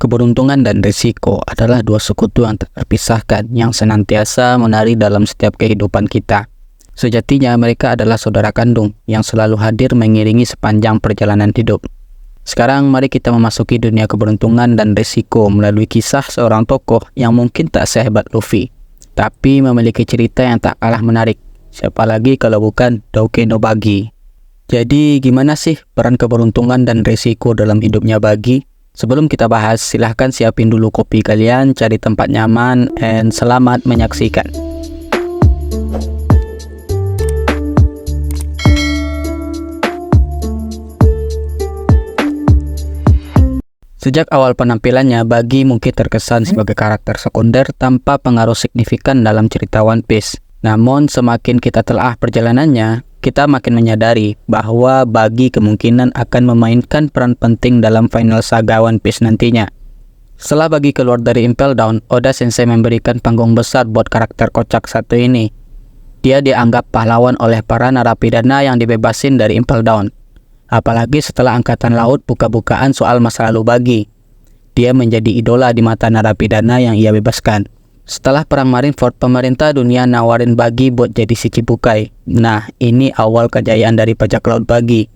Keberuntungan dan risiko adalah dua sekutu yang tak terpisahkan yang senantiasa menari dalam setiap kehidupan kita. Sejatinya mereka adalah saudara kandung yang selalu hadir mengiringi sepanjang perjalanan hidup. Sekarang mari kita memasuki dunia keberuntungan dan risiko melalui kisah seorang tokoh yang mungkin tak sehebat Luffy, tapi memiliki cerita yang tak kalah menarik. Siapa lagi kalau bukan Doge no Buggy. Jadi gimana sih peran keberuntungan dan risiko dalam hidupnya Buggy? Sebelum kita bahas, silahkan siapin dulu kopi kalian, cari tempat nyaman, and selamat menyaksikan. Sejak awal penampilannya, Buggy mungkin terkesan sebagai karakter sekunder tanpa pengaruh signifikan dalam cerita One Piece. Namun, semakin kita telah perjalanannya, kita makin menyadari bahwa Buggy kemungkinan akan memainkan peran penting dalam final saga One Piece nantinya. Setelah Buggy keluar dari Impel Down, Oda Sensei memberikan panggung besar buat karakter kocak satu ini. Dia dianggap pahlawan oleh para narapidana yang dibebasin dari Impel Down. Apalagi setelah Angkatan Laut buka-bukaan soal masa lalu Buggy. Dia menjadi idola di mata narapidana yang ia bebaskan. Setelah Perang Marineford, pemerintah dunia nawarin Buggy buat jadi Shichibukai. Nah, ini awal kejayaan dari bajak laut Buggy.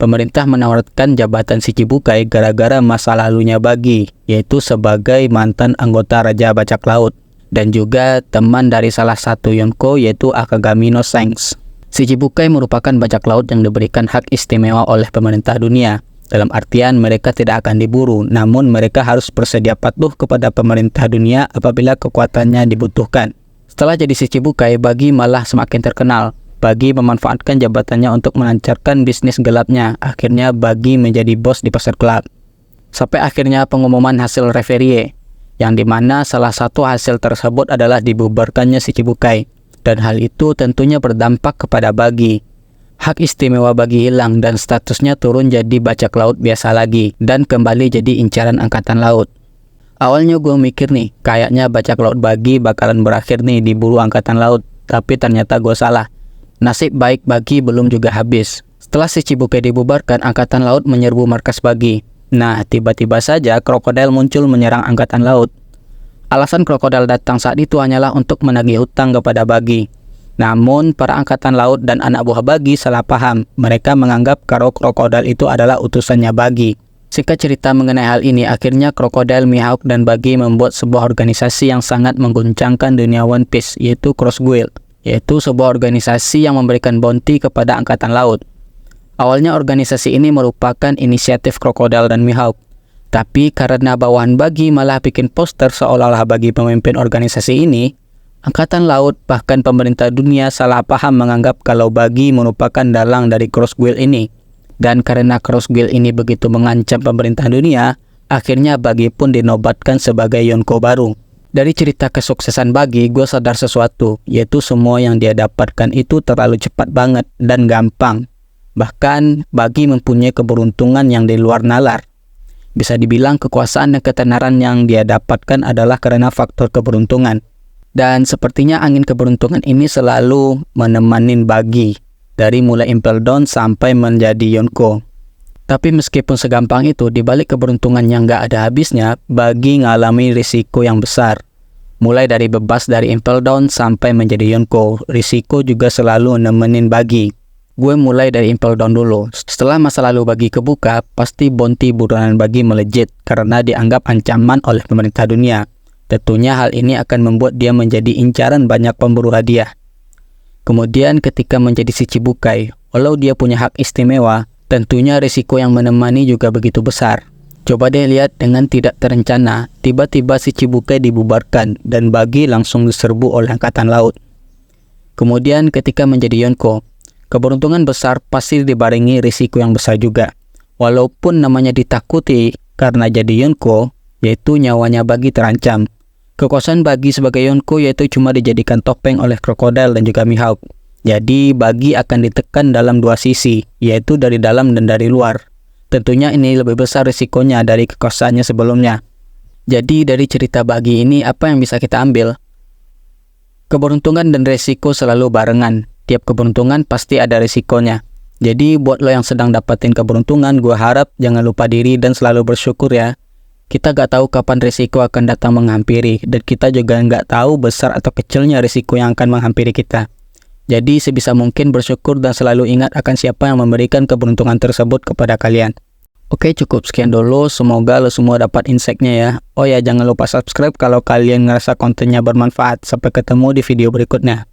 Pemerintah menawarkan jabatan Shichibukai gara-gara masa lalunya Buggy, yaitu sebagai mantan anggota Raja Bajak Laut, dan juga teman dari salah satu Yonko, yaitu Akagami no Shanks. Shichibukai merupakan bajak laut yang diberikan hak istimewa oleh pemerintah dunia. Dalam artian mereka tidak akan diburu, namun mereka harus bersedia patuh kepada pemerintah dunia apabila kekuatannya dibutuhkan. Setelah jadi Shichibukai, Buggy malah semakin terkenal. Buggy memanfaatkan jabatannya untuk melancarkan bisnis gelapnya. Akhirnya Buggy menjadi bos di pasar gelap. Sampai akhirnya pengumuman hasil referee, yang dimana salah satu hasil tersebut adalah dibubarkannya Shichibukai. Dan hal itu tentunya berdampak kepada Buggy. Hak istimewa Buggy hilang dan statusnya turun jadi bajak laut biasa lagi dan kembali jadi incaran Angkatan Laut. Awalnya gue mikir nih, kayaknya bajak laut Buggy bakalan berakhir nih diburu Angkatan Laut, tapi ternyata gue salah. Nasib baik Buggy belum juga habis. Setelah Shichibukai dibubarkan, Angkatan Laut menyerbu markas Buggy. Nah, tiba-tiba saja krokodil muncul menyerang Angkatan Laut. Alasan krokodil datang saat itu hanyalah untuk menagih hutang kepada Buggy. Namun, para angkatan laut dan anak buah Buggy salah paham. Mereka menganggap kalau krokodil itu adalah utusannya Buggy. Singkat cerita mengenai hal ini, akhirnya krokodil, Mihawk, dan Buggy membuat sebuah organisasi yang sangat mengguncangkan dunia One Piece, yaitu Cross Guild, yaitu sebuah organisasi yang memberikan bounty kepada angkatan laut. Awalnya organisasi ini merupakan inisiatif krokodil dan Mihawk. Tapi karena bawahan Buggy malah bikin poster seolah-olah Buggy pemimpin organisasi ini, Angkatan Laut bahkan pemerintah dunia salah paham menganggap kalau Buggy merupakan dalang dari Cross Guild ini. Dan karena Cross Guild ini begitu mengancam pemerintah dunia, akhirnya Buggy pun dinobatkan sebagai Yonko baru. Dari cerita kesuksesan Buggy, gue sadar sesuatu, yaitu semua yang dia dapatkan itu terlalu cepat banget dan gampang. Bahkan Buggy mempunyai keberuntungan yang di luar nalar. Bisa dibilang kekuasaan dan ketenaran yang dia dapatkan adalah karena faktor keberuntungan. Dan sepertinya angin keberuntungan ini selalu menemani Buggy dari mulai Impel Down sampai menjadi Yonko. Tapi meskipun segampang itu, di balik keberuntungan yang gak ada habisnya, Buggy ngalami risiko yang besar. Mulai dari bebas dari Impel Down sampai menjadi Yonko, risiko juga selalu nemenin Buggy. Gue mulai dari Impel Down dulu. Setelah masa lalu Buggy kebuka, pasti bounty buronan Buggy melejit karena dianggap ancaman oleh pemerintah dunia. Tentunya hal ini akan membuat dia menjadi incaran banyak pemburu hadiah. Kemudian ketika menjadi Shichibukai, walau dia punya hak istimewa, tentunya risiko yang menemani juga begitu besar. Coba deh lihat, dengan tidak terencana, tiba-tiba Shichibukai dibubarkan dan Buggy langsung diserbu oleh Angkatan Laut. Kemudian ketika menjadi Yonko, keberuntungan besar pasti dibarengi risiko yang besar juga. Walaupun namanya ditakuti karena jadi Yonko, yaitu nyawanya Buggy terancam. Kekuasaan Buggy sebagai Yonko yaitu cuma dijadikan topeng oleh krokodil dan juga Mihawk. Jadi Buggy akan ditekan dalam dua sisi, yaitu dari dalam dan dari luar. Tentunya ini lebih besar risikonya dari kekuasaannya sebelumnya. Jadi dari cerita Buggy ini apa yang bisa kita ambil? Keberuntungan dan risiko selalu barengan. Tiap keberuntungan pasti ada risikonya. Jadi buat lo yang sedang dapetin keberuntungan, gue harap jangan lupa diri dan selalu bersyukur ya. Kita gak tahu kapan risiko akan datang menghampiri, dan kita juga gak tahu besar atau kecilnya risiko yang akan menghampiri kita. Jadi sebisa mungkin bersyukur dan selalu ingat akan siapa yang memberikan keberuntungan tersebut kepada kalian. Oke, cukup sekian dulu. Semoga lo semua dapat insight-nya ya. Oh ya, jangan lupa subscribe kalau kalian ngerasa kontennya bermanfaat. Sampai ketemu di video berikutnya.